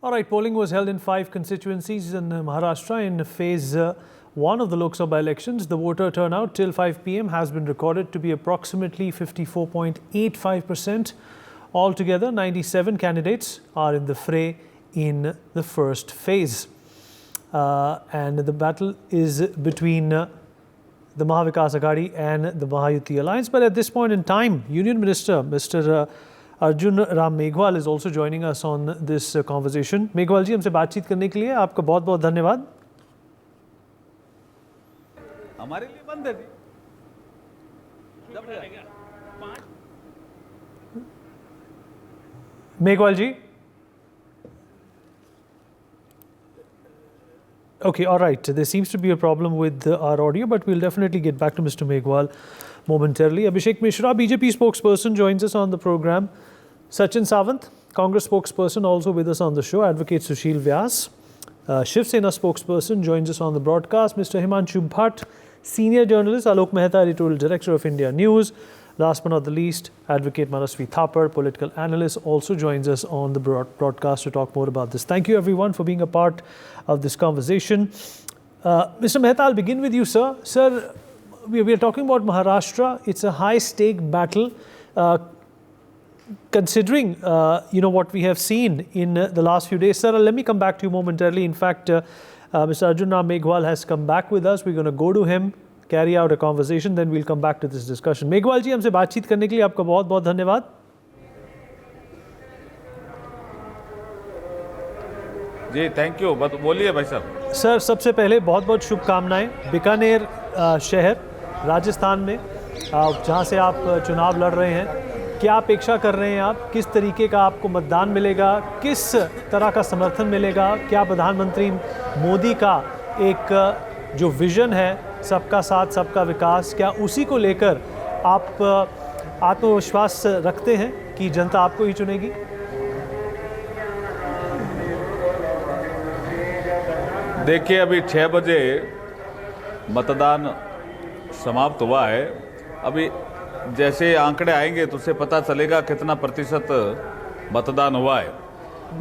All right, polling was held in 5 constituencies in Maharashtra in phase 1 of the Lok Sabha elections. The voter turnout till 5 p.m. has been recorded to be approximately 54.85%. Altogether, 97 candidates are in the fray in the first phase. And the battle is between the Mahavikas Aghadi and the Mahayuti Alliance. But at this point in time, Union Minister Mr. Arjun Ram Meghwal is also joining us on this conversation. Meghwal ji, हमसे बातचीत करने के लिए आपका बहुत-बहुत धन्यवाद. हमारे लिए बंद है जी. Meghwal ji. Okay, all right. There seems to be a problem with our audio, but we'll definitely get back to Mr. Meghwal momentarily. Abhishek Mishra, BJP spokesperson, joins us on the program. Sachin Sawant, Congress spokesperson, also with us on the show. Advocate Sushil Vyas, Shiv Sena spokesperson, joins us on the broadcast. Mr. Himanshu Bhatt, senior journalist. Alok Mehta, editorial director of India News. Last but not the least, Advocate Manasvi Thapar, political analyst, also joins us on the broadcast to talk more about this. Thank you, everyone, for being a part of this conversation. Mr. Mehta, I'll begin with you, sir. Sir, we are talking about Maharashtra. It's a high-stake battle. Considering, what we have seen in the last few days. Sir, let me come back to you momentarily. In fact, Mr. Arjun Ram Meghwal has come back with us. We're going to go to him, carry out a conversation, then we'll come back to this discussion. Meghwal ji, हमसे बातचीत करने के लिए आपका बहुत-बहुत धन्यवाद. जी, thank you. बोलिए भाई साहब. सर, सबसे पहले बहुत-बहुत शुभकामनाएं. बीकानेर शहर राजस्थान में, जहां से आप चुनाव लड़ रहे हैं, क्या अपेक्षा कर रहे हैं आप? किस तरीके का आपको मतदान मिलेगा? किस तरह का समर्थन मिलेगा? क्या प्रधानमंत्री मोदी का एक जो विजन है, सबका साथ सबका विकास, क्या उसी को लेकर आप आत्मविश्वास रखते हैं कि जनता आपको ही चुनेगी? देखिए, अभी 6 बजे मतदान समाप्त हुआ है. अभी जैसे आंकड़े आएंगे तो उससे पता चलेगा कितना प्रतिशत मतदान हुआ है.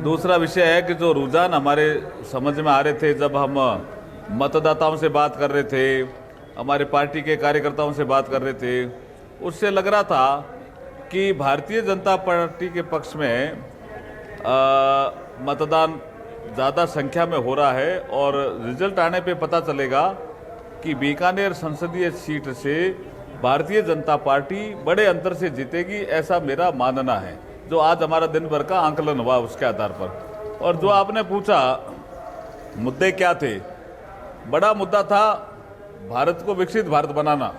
दूसरा विषय है कि जो रुझान हमारे समझ में आ रहे थे जब हम मतदाताओं से बात कर रहे थे, हमारे पार्टी के कार्यकर्ताओं से बात कर रहे थे, उससे लग रहा था कि भारतीय जनता पार्टी के पक्ष में मतदान ज़्यादा संख्या में हो रहा है. और रिजल्ट आने पे पता चलेगा कि बीकानेर संसदीय सीट से भारतीय जनता पार्टी बड़े अंतर से जीतेगी, ऐसा मेरा मानना है. जो आज हमारा दिन भर का आंकलन हुआ उसके आधार पर. और जो आपने पूछा मुद्दे क्या थे, बड़ा मुद्दा था भारत को विकसित भारत बनाना.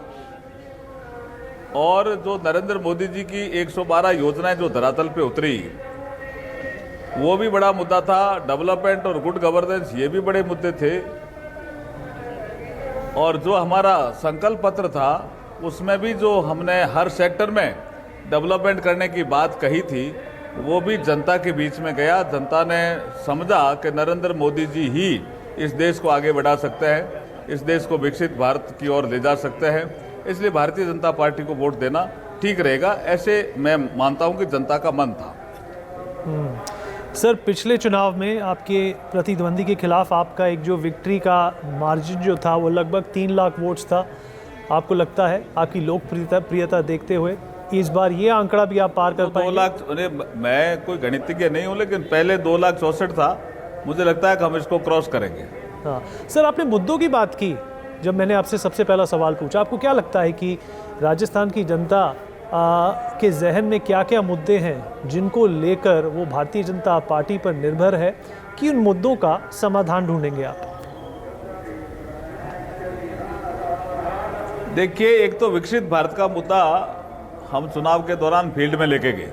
और जो नरेंद्र मोदी जी की 112 योजनाएं जो धरातल पे उतरी, वो भी बड़ा मुद्दा था. डेवलपमेंट और गुड गवर्नेंस, ये भी बड़े मुद्दे थे. और जो हमारा संकल्प पत्र था, उसमें भी जो हमने हर सेक्टर में डेवलपमेंट करने की बात कही थी, वो भी जनता के बीच में गया. जनता ने समझा कि नरेंद्र मोदी जी ही इस देश को आगे बढ़ा सकते हैं, इस देश को विकसित भारत की ओर ले जा सकते हैं. इसलिए भारतीय जनता पार्टी को वोट देना ठीक रहेगा, ऐसे मैं मानता हूं कि जनता का मन था. सर, पिछले चुनाव में आपके प्रतिद्वंदी के खिलाफ आपका एक जो विक्ट्री का मार्जिन जो था वो लगभग 3 लाख वोट्स था. आपको लगता है आपकी लोकप्रियता देखते हुए इस बार ये आंकड़ा भी आप पार कर पाएंगे? 2 लाख, मैं कोई गणितज्ञ नहीं हूँ, लेकिन पहले 2,64,000 था. मुझे लगता है कि हम इसको क्रॉस करेंगे. हाँ सर, आपने मुद्दों की बात की. जब मैंने आपसे सबसे पहला सवाल पूछा, आपको क्या लगता है कि राजस्थान की जनता के जहन में क्या क्या मुद्दे हैं जिनको लेकर वो भारतीय जनता पार्टी पर निर्भर है कि उन मुद्दों का समाधान ढूंढेंगे आप? देखिए, एक तो विकसित भारत का मुद्दा हम चुनाव के दौरान फील्ड में लेके गए.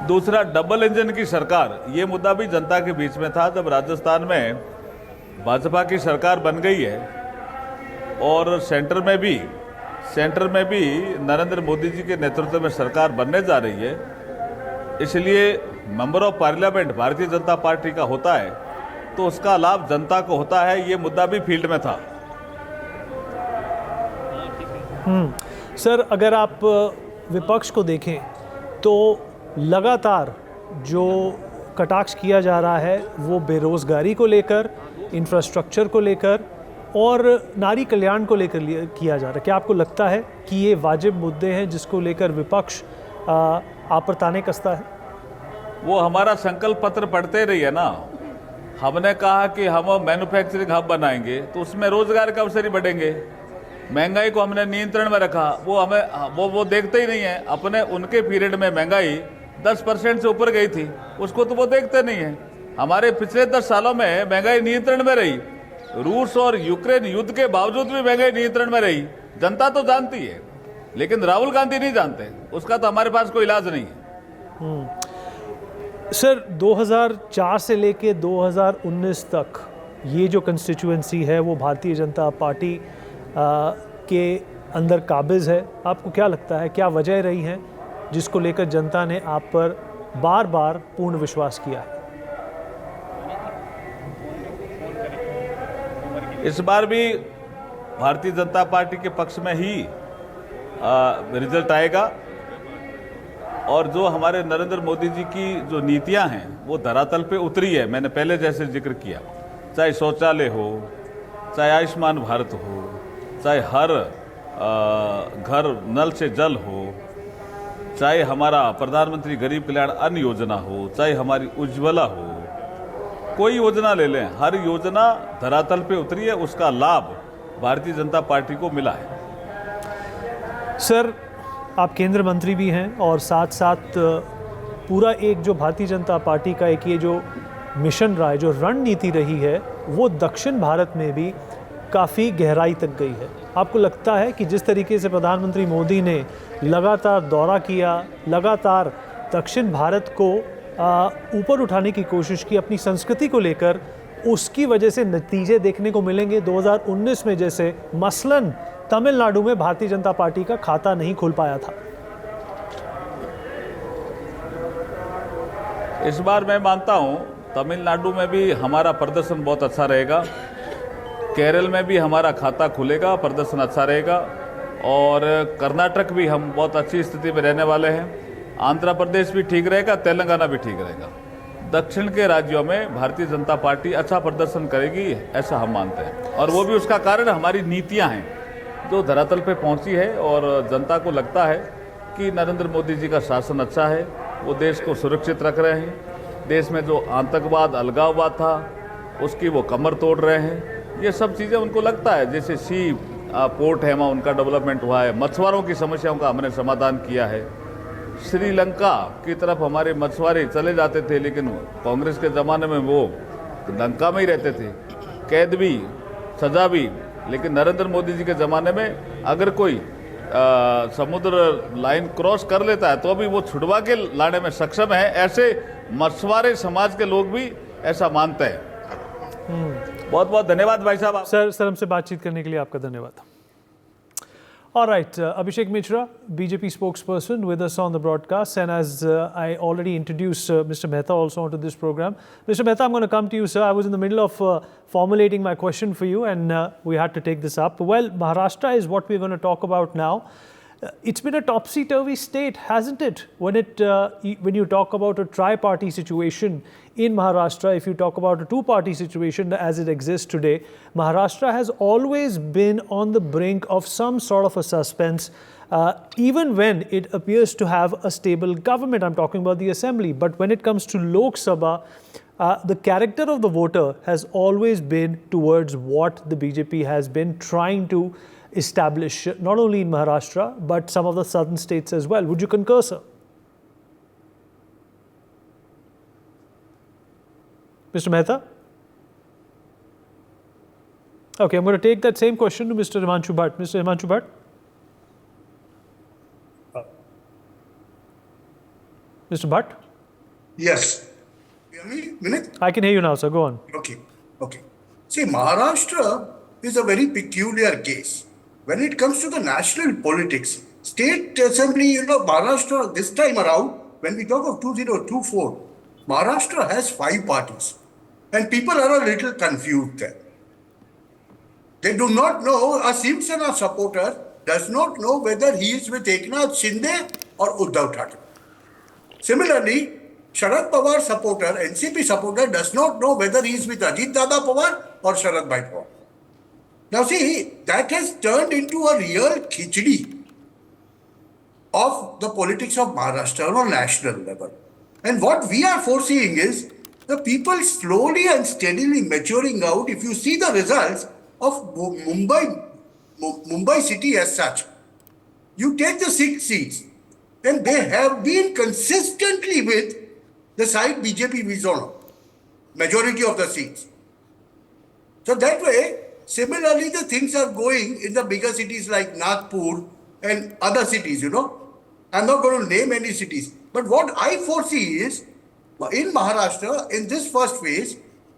दूसरा, डबल इंजन की सरकार, ये मुद्दा भी जनता के बीच में था. जब राजस्थान में भाजपा की सरकार बन गई है और सेंटर में भी नरेंद्र मोदी जी के नेतृत्व में सरकार बनने जा रही है, इसलिए member of parliament Bharatiya Janata party का होता है तो उसका लाभ जनता को होता है. ये मुद्दा भी फील्ड में था. सर, अगर आप विपक्ष को देखें तो लगातार जो कटाक्ष किया जा रहा है वो बेरोज़गारी को लेकर, इंफ्रास्ट्रक्चर को लेकर और नारी कल्याण को लेकर किया जा रहा है। क्या आपको लगता है कि ये वाजिब मुद्दे हैं जिसको लेकर विपक्ष आप पर ताने कसता है? वो हमारा संकल्प पत्र पढ़ते रही है ना। हमने कहा कि हम मैन्युफैक्चरिंग हब बनाएंगे तो उसमें रोजगार के अवसर ही बढ़ेंगे। महंगाई को हमने नियंत्रण में रखा, वो हमें वो देखते ही नहीं है। अपने उनके पीरियड में महंगाई 10% से ऊपर गई थी, उसको तो वो देखते नहीं है। हमारे पिछले 10 सालों में महंगाई नियंत्रण में रही। रूस और यूक्रेन युद्ध के बावजूद भी महंगाई नियंत्रण में रही। जनता तो जानती है, लेकिन राहुल गांधी नहीं जानते। उसका तो हमारे पास कोई इलाज नहीं है। सर, 2004 से लेके 2019 तक ये जो कंस्टिट्यूएंसी है वो भारतीय जनता पार्टी के अंदर काबिज है। आपको क्या लगता है, क्या वजह रही हैं जिसको लेकर जनता ने आप पर बार बार पूर्ण विश्वास किया है? इस बार भी भारतीय जनता पार्टी के पक्ष में ही रिजल्ट आएगा और जो हमारे नरेंद्र मोदी जी की जो नीतियां हैं वो धरातल पे उतरी है। मैंने पहले जैसे जिक्र किया, चाहे शौचालय हो, चाहे आयुष्मान भारत हो, चाहे हर घर नल से जल हो, चाहे हमारा प्रधानमंत्री गरीब कल्याण अन्न योजना हो, चाहे हमारी उज्ज्वला हो, कोई योजना ले लें, हर योजना धरातल पे उतरी है। उसका लाभ भारतीय जनता पार्टी को मिला है। सर, आप केंद्र मंत्री भी हैं और साथ साथ पूरा एक जो भारतीय जनता पार्टी का एक ये जो मिशन रहा है, जो रणनीति रही है, वो दक्षिण भारत में भी काफ़ी गहराई तक गई है। आपको लगता है कि जिस तरीके से प्रधानमंत्री मोदी ने लगातार दौरा किया, लगातार दक्षिण भारत को ऊपर उठाने की कोशिश की अपनी संस्कृति को लेकर, उसकी वजह से नतीजे देखने को मिलेंगे 2019 में? जैसे मसलन तमिलनाडु में भारतीय जनता पार्टी का खाता नहीं खुल पाया था। इस बार मैं मानता हूं तमिलनाडु में भी हमारा प्रदर्शन बहुत अच्छा रहेगा, केरल में भी हमारा खाता खुलेगा, प्रदर्शन अच्छा रहेगा और कर्नाटक भी हम बहुत अच्छी स्थिति में रहने वाले हैं। आंध्र प्रदेश भी ठीक रहेगा, तेलंगाना भी ठीक रहेगा। दक्षिण के राज्यों में भारतीय जनता पार्टी अच्छा प्रदर्शन करेगी, ऐसा हम मानते हैं। और वो भी उसका कारण हमारी नीतियां हैं जो धरातल पे पहुंची है और जनता को लगता है कि नरेंद्र मोदी जी का शासन अच्छा है, वो देश को सुरक्षित रख रहे हैं। देश में जो आतंकवाद, अलगाववाद था, उसकी वो कमर तोड़ रहे हैं। ये सब चीज़ें उनको लगता है। जैसे सी पोर्ट है वहाँ उनका डेवलपमेंट हुआ है, मछुआरों की समस्याओं का हमने समाधान किया है। श्रीलंका की तरफ हमारे मछुआरे चले जाते थे, लेकिन कांग्रेस के ज़माने में वो लंका में ही रहते थे, कैद भी, सजा भी। लेकिन नरेंद्र मोदी जी के ज़माने में अगर कोई समुद्र लाइन क्रॉस कर लेता है तो भी वो छुड़वा के लाने में सक्षम है। ऐसे मछुआरे समाज के लोग भी ऐसा मानते हैं। बहुत बहुत धन्यवाद भाई साहब। सर, हमसे बातचीत करने के लिए आपका धन्यवाद। All right, Abhishek Mishra, BJP spokesperson with us on the broadcast. And as I already introduced Mr. Mehta also onto this program. Mr. Mehta, I'm going to come to you, sir. I was in the middle of formulating my question for you and we had to take this up. Well, Maharashtra is what we're going to talk about now. It's been a topsy-turvy state, hasn't it? When you talk about a tri-party situation in Maharashtra, if you talk about a two-party situation as it exists today, Maharashtra has always been on the brink of some sort of a suspense, even when it appears to have a stable government. I'm talking about the assembly. But when it comes to Lok Sabha, the character of the voter has always been towards what the BJP has been trying to establish, not only in Maharashtra, but some of the southern states as well. Would you concur, sir? Mr. Mehta? Okay, I'm going to take that same question to Mr. Himanshu Bhatt. Mr. Himanshu Bhatt? Mr. Bhatt? Yes. Hear me, Vinit? I can hear you now, sir. Go on. Okay. See, Maharashtra is a very peculiar case. When it comes to the national politics, state assembly, Maharashtra this time around, when we talk of 2024, Maharashtra has 5 parties. And people are a little confused there. They do not know, a Simsana supporter does not know whether he is with Eknath Shinde or Uddhav Thackeray. Similarly, Sharad Pawar supporter, NCP supporter does not know whether he is with Ajit Dada Pawar or Sharad Bhai Pawar. Now see, that has turned into a real khichdi of the politics of Maharashtra on a national level. And what we are foreseeing is the people slowly and steadily maturing out. If you see the results of Mumbai city as such, you take the 6 seats, and they have been consistently with the side BJP is on majority of the seats. So that way, similarly, the things are going in the bigger cities like Nagpur and other cities, I'm not going to name any cities. But what I foresee is, in Maharashtra, in this first phase,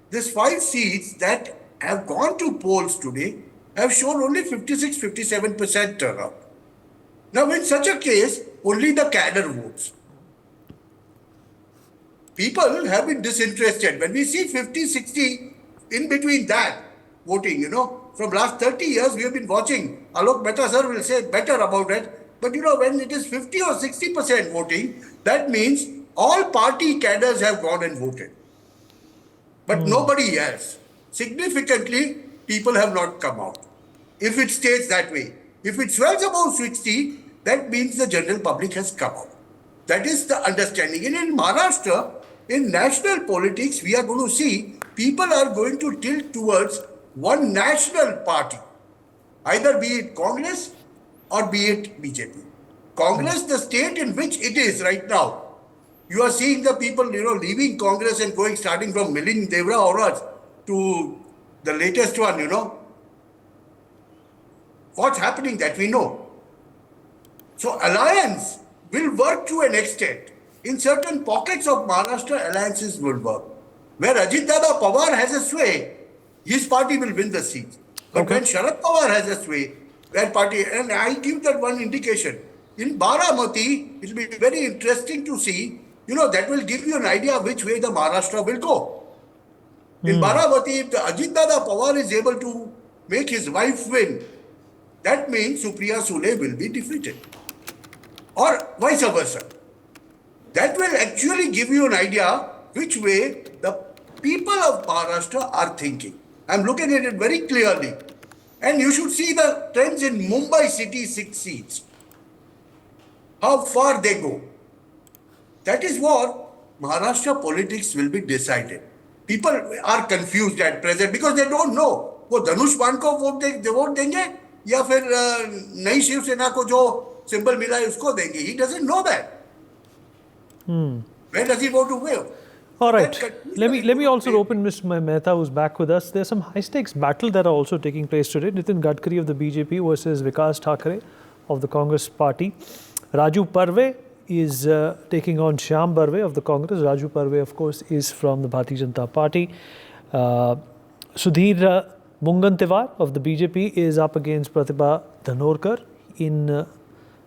these 5 seats that have gone to polls today have shown only 56-57% turnout. Now, in such a case, only the cadre votes. People have been disinterested. When we see 50-60 in between that voting, from last 30 years we have been watching. Alok Mehta sir will say better about it. But when it is 50 or 60% voting, that means all party cadres have gone and voted. But nobody else. Significantly, people have not come out. If it stays that way, if it swells above 60, that means the general public has come out. That is the understanding. And in Maharashtra, in national politics, we are going to see people are going to tilt towards one national party, either be it Congress or be it BJP. Congress, the state in which it is right now, you are seeing the people, leaving Congress and going, starting from Milind Devra Auraj to the latest one, What's happening that we know. So alliance will work to an extent. In certain pockets of Maharashtra, alliances will work. Where Ajit Dada Pawar has a sway, his party will win the seat. But when Sharad Pawar has a sway, that party, and I give that one indication. In Baramati, it will be very interesting to see, that will give you an idea which way the Maharashtra will go. In Baramati, if the Ajit Dada Pawar is able to make his wife win, that means Supriya Sule will be defeated. Or vice versa. That will actually give you an idea which way the people of Maharashtra are thinking. I'm looking at it very clearly. And you should see the trends in Mumbai city 6 seats. How far they go. That is what Maharashtra politics will be decided. People are confused at present because they don't know. वो धनुष मान को vote देंगे या फिर नई शिवसेना को जो symbol मिला है उसको देंगे. He doesn't know that. Where does he go to where? All right. Let me also open Mr. Mehta, who's back with us. There's some high-stakes battle that are also taking place today. Nitin Gadkari of the BJP versus Vikas Thakare of the Congress party. Raju Parve is taking on Shyam Barve of the Congress. Raju Parve, of course, is from the Bharatiya Janata Party. Sudhir Mungantiwar of the BJP is up against Pratibha Dhanorkar in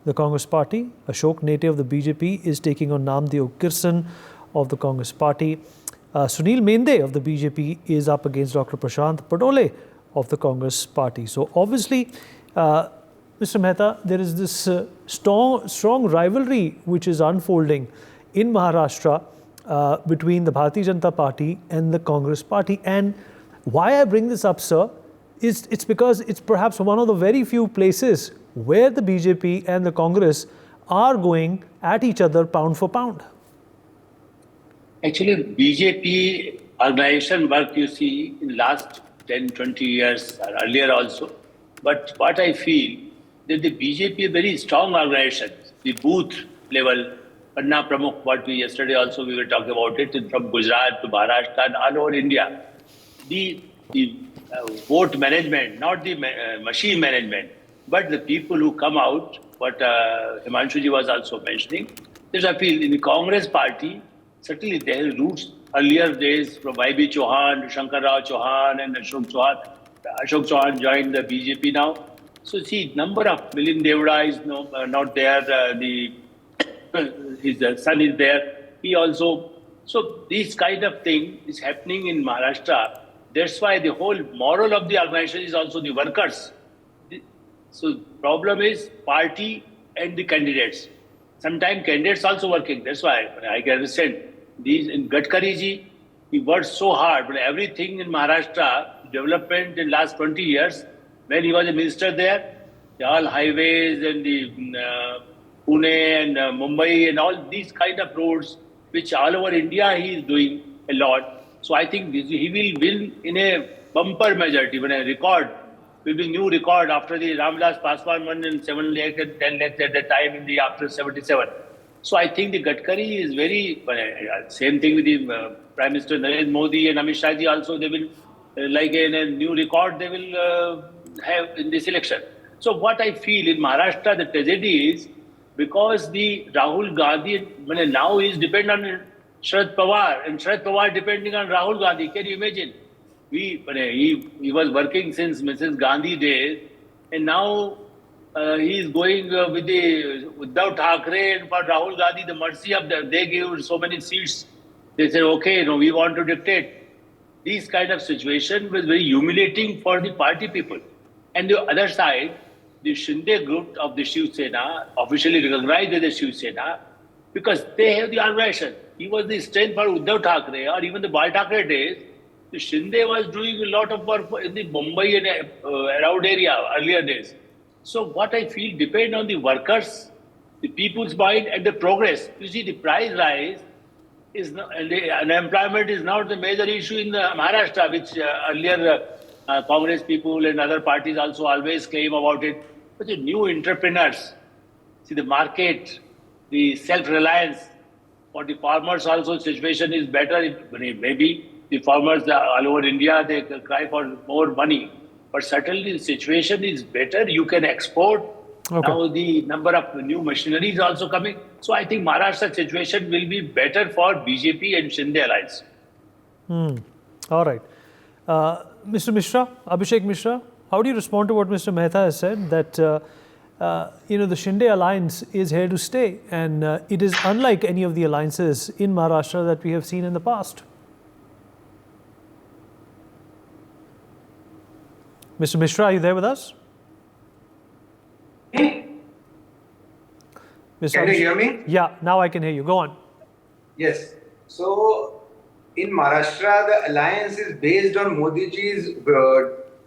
the Congress party. Ashok Nete of the BJP is taking on Namdeo Kirsan of the Congress party. Sunil Mende of the BJP is up against Dr. Prashant Padole of the Congress party. So obviously, Mr. Mehta, there is this strong rivalry which is unfolding in Maharashtra between the Bharatiya Janata Party and the Congress party. And why I bring this up, sir, is it's because it's perhaps one of the very few places where the BJP and the Congress are going at each other pound for pound. Actually, BJP organization work you see in last 10, 20 years, or earlier also. But what I feel, that the BJP is very strong organization, the booth level, Panna Pramukh, what we yesterday also we were talking about it, from Gujarat to Maharashtra and all over India. The vote management, not the machine management, but the people who come out, what Himanshuji was also mentioning, there's a feel in the Congress party, certainly there are roots earlier days from Y.B. Chauhan, Shankar Rao Chauhan and Ashok Chauhan. Ashok Chauhan joined the BJP now. So see, number of Milind Devra is not there. His son is there. He also. So this kind of thing is happening in Maharashtra. That's why the whole moral of the organization is also the workers. So problem is party and the candidates. Sometimes candidates also working. That's why I can understand These in Gadkari ji, he worked so hard, but everything in Maharashtra, development in last 20 years, when he was a minister there, all highways and the Pune and Mumbai and all these kind of roads, which all over India he is doing a lot. So I think he will win in a bumper majority, even a record, will be new record after the Ramdas Paswan won in 7 lakhs and 10 lakhs at the time in the after 77. So I think the Gadkari is very, same thing with the Prime Minister Narendra Modi and Amit Shah ji also, they will, like a new record they will have in this election. So what I feel in Maharashtra, the tragedy is because the Rahul Gandhi, now he is dependent on Sharad Pawar and Sharad Pawar depending on Rahul Gandhi. Can you imagine? He was working since Mrs. Gandhi days and now he is going with the Uddhav Thackeray and for Rahul Gandhi, the mercy of them. They gave so many seats. They said, okay, no, we want to dictate. These kind of situation was very humiliating for the party people. And the other side, the Shinde group of the Shiv Sena, officially recognized as the Shiv Sena, because they have the organization. He was the strength for Uddhav Thackeray or even the Bal Thackeray days. The Shinde was doing a lot of work in the Mumbai and around area earlier days. So what I feel depend on the workers, the people's mind and the progress. You see, the price rise is not, and the unemployment is not the major issue in Maharashtra, which earlier Congress people and other parties also always claim about it. But the new entrepreneurs, see the market, the self-reliance, for the farmers also situation is better. Maybe the farmers all over India, they cry for more money. But certainly the situation is better. You can export. Okay. Now the number of new machinery is also coming. So I think Maharashtra situation will be better for BJP and Shinde alliance. All right. Mr. Mishra, Abhishek Mishra, how do you respond to what Mr. Mehta has said that the Shinde alliance is here to stay and it is unlike any of the alliances in Maharashtra that we have seen in the past? Mr. Mishra, are you there with us? Can you hear me? Yeah, now I can hear you. Go on. Yes. So, in Maharashtra, the alliance is based on Modi ji's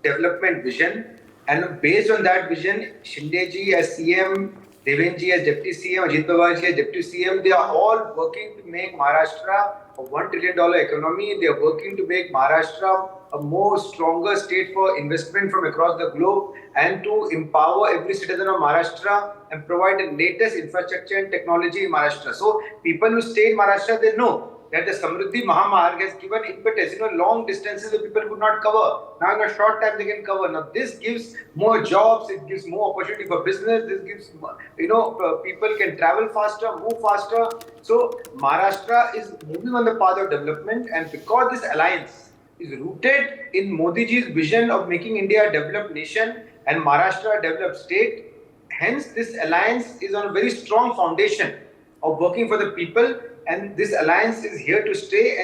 development vision, and based on that vision, Shinde ji as CM, Devendra ji as Deputy CM, Ajit Pawar ji as Deputy CM, they are all working to make Maharashtra a $1 trillion economy. They are working to make Maharashtra a more stronger state for investment from across the globe and to empower every citizen of Maharashtra and provide the latest infrastructure and technology in Maharashtra. So people who stay in Maharashtra, they know that the Samruddhi Mahamarg has given impetus, long distances that people could not cover. Now in a short time they can cover. Now this gives more jobs, it gives more opportunity for business, this gives, people can travel faster, move faster. So Maharashtra is moving on the path of development, and because this alliance is rooted in Modi ji's vision of making India a developed nation and Maharashtra a developed state, hence this alliance is on a very strong foundation of working for the people. And this alliance is here to stay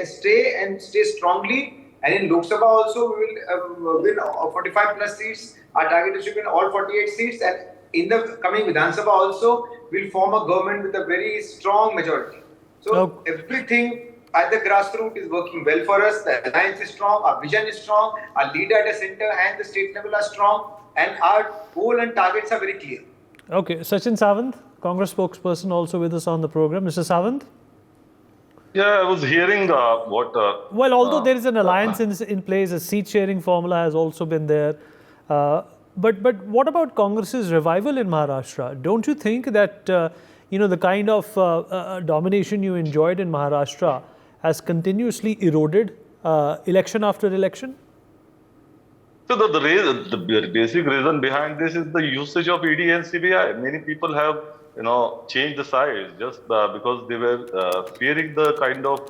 strongly. And in Lok Sabha also, we will win 45 plus seats. Our target is to win all 48 seats. And in the coming Vidhan Sabha also, we'll form a government with a very strong majority. So everything at the grassroots is working well for us. The alliance is strong. Our vision is strong. Our leader at the center and the state level are strong. And our goal and targets are very clear. Okay. Sachin Sawant, Congress spokesperson, also with us on the program. Mr. Sawant? Yeah, I was hearing what... well, although there is an alliance in place, a seat-sharing formula has also been there. But what about Congress's revival in Maharashtra? Don't you think that, the kind of domination you enjoyed in Maharashtra has continuously eroded election after election? So the basic reason behind this is the usage of ED and CBI. Many people have changed the sides just because they were fearing the kind of,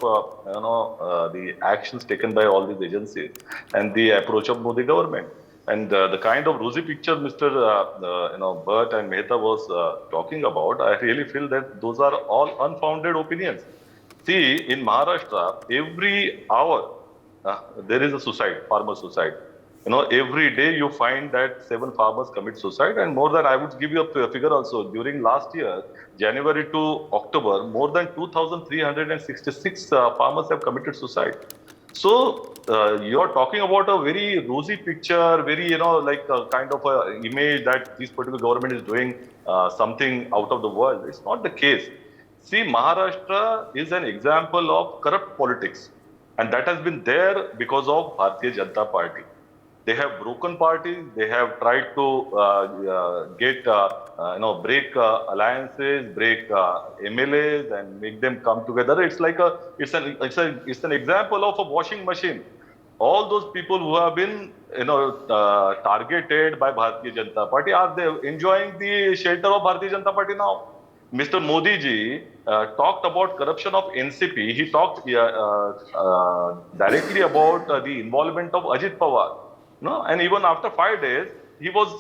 the actions taken by all these agencies and the approach of Modi government. And the kind of rosy picture Mr. Bhatt and Mehta was talking about, I really feel that those are all unfounded opinions. See, in Maharashtra, every hour there is a suicide, farmer suicide. every day you find that 7 farmers commit suicide, and more than, I would give you a figure also. During last year, January to October, more than 2,366 farmers have committed suicide. So you're talking about a very rosy picture, very, like a kind of a image that this particular government is doing something out of the world. It's not the case. See, Maharashtra is an example of corrupt politics, and that has been there because of Bharatiya Janata Party. They have broken parties. They have tried to break alliances, break MLAs, and make them come together. It's like it's an example of a washing machine. All those people who have been, targeted by Bharatiya Janata Party, are they enjoying the shelter of Bharatiya Janata Party now? Mr. Modi ji talked about corruption of NCP. He talked directly about the involvement of Ajit Pawar. And even after 5 days, he was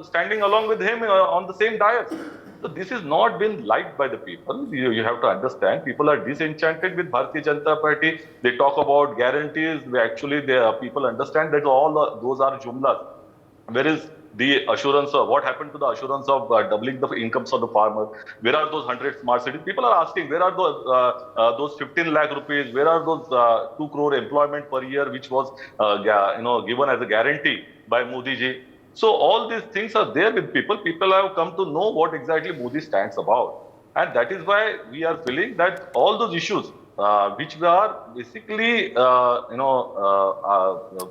standing along with him on the same dais. So this has not been liked by the people. You have to understand, people are disenchanted with Bharatiya Janata Party. They talk about guarantees. People understand that those are jumlas. Whereas the assurance of what happened to the assurance of doubling the incomes of the farmer? Where are those 100 smart cities? People are asking, where are those 15 lakh rupees? Where are those 2 crore employment per year, which was given as a guarantee by Modi ji? So all these things are there with people. People have come to know what exactly Modi stands about, and that is why we are feeling that all those issues which we are basically,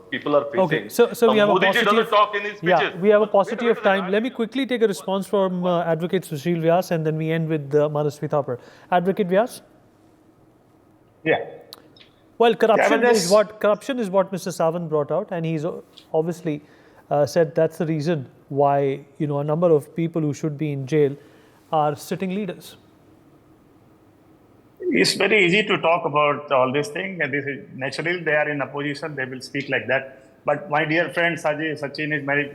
people are facing. Okay, so we have Modi a ji positive. doesn't talk in his speeches. Yeah, we have a paucity of time. Let me quickly take a response from Advocate Sushil Vyas, and then we end with Manasvi Thapar. Advocate Vyas. Yeah. Well, corruption Yeah, is what Mr. Sawant brought out, and he's obviously said that's the reason why a number of people who should be in jail are sitting leaders. It's very easy to talk about all these things, and this is naturally they are in opposition, they will speak like that. But my dear friend Sachin is my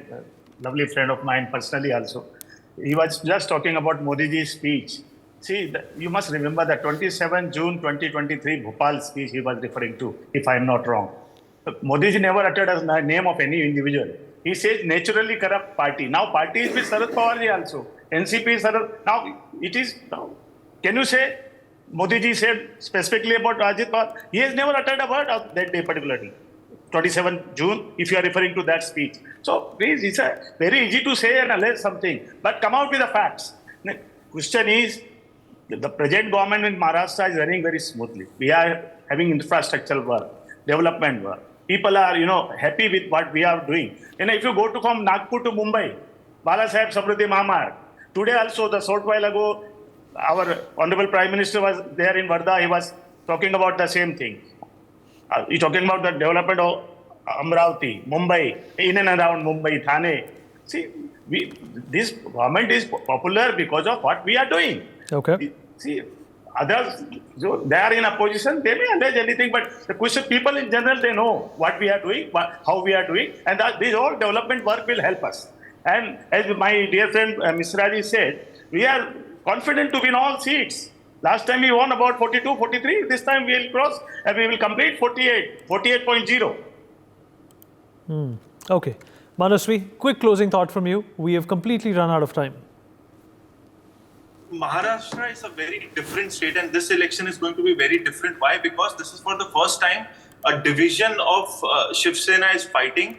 lovely friend of mine personally also. He was just talking about Modi ji's speech. See, you must remember that 27 June 2023 Bhopal speech he was referring to, if I am not wrong. Modi ji never uttered the name of any individual. He says naturally corrupt party. Now party is with Sharad Pawar ji also. NCP is Sharad. Now it is. Now, can you say Modi ji said specifically about Ajit Pawar? He has never uttered a word of that day particularly. 27 June, if you are referring to that speech. So please, it's very easy to say and allege something, but come out with the facts. The question is, the present government in Maharashtra is running very smoothly. We are having infrastructural work, development work. People are, happy with what we are doing. If you go from Nagpur to Mumbai, Bala Saheb Samruddhi Mahamarg. Today also, the short while ago, our Honorable Prime Minister was there in Wardha. He was talking about the same thing. He's talking about the development of Amravati, Mumbai, in and around Mumbai, Thane. See, this government is popular because of what we are doing. Okay. See, others, so they are in opposition, they may allege anything, but the question, people in general, they know what we are doing, how we are doing, and this whole development work will help us. And as my dear friend Misra ji said, we are confident to win all seats. Last time we won about 42, 43. This time we will cross and we will complete 48.0. Okay. Manasvi, quick closing thought from you. We have completely run out of time. Maharashtra is a very different state, and this election is going to be very different. Why? Because this is for the first time a division of Shiv Sena is fighting.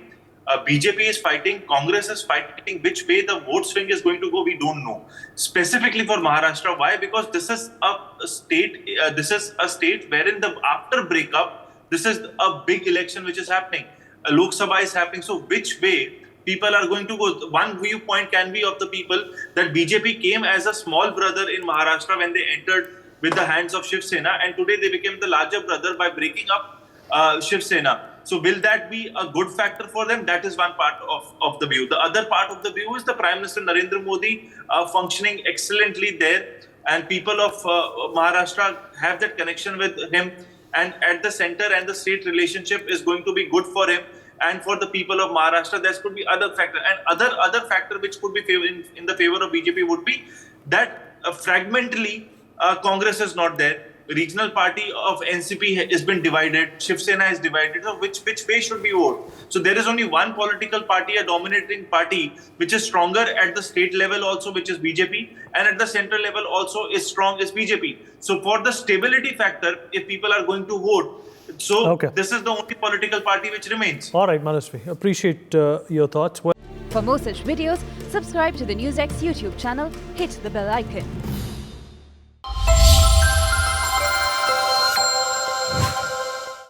BJP is fighting, Congress is fighting. Which way the vote swing is going to go, we don't know. Specifically for Maharashtra, why? Because this is a state wherein after breakup, this is a big election which is happening. Lok Sabha is happening. So which way people are going to go? One viewpoint can be of the people that BJP came as a small brother in Maharashtra when they entered with the hands of Shiv Sena, and today they became the larger brother by breaking up Shiv Sena. So will that be a good factor for them? That is one part of the view. The other part of the view is the Prime Minister Narendra Modi functioning excellently there, and people of Maharashtra have that connection with him, and at the center and the state relationship is going to be good for him. And for the people of Maharashtra, there could be other factor, and other factor which could be in the favor of BJP would be that fragmentally Congress is not there. regional party of NCP has been divided, Shiv Sena is divided. So which way should we vote? So there is only one political party, a dominating party, which is stronger at the state level also, which is BJP, and at the central level also is strong is BJP. So for the stability factor, if people are going to vote, so this is the only political party which remains. All right, Manasvi, appreciate your thoughts. For more such videos, subscribe to the NewsX YouTube channel, hit the bell icon.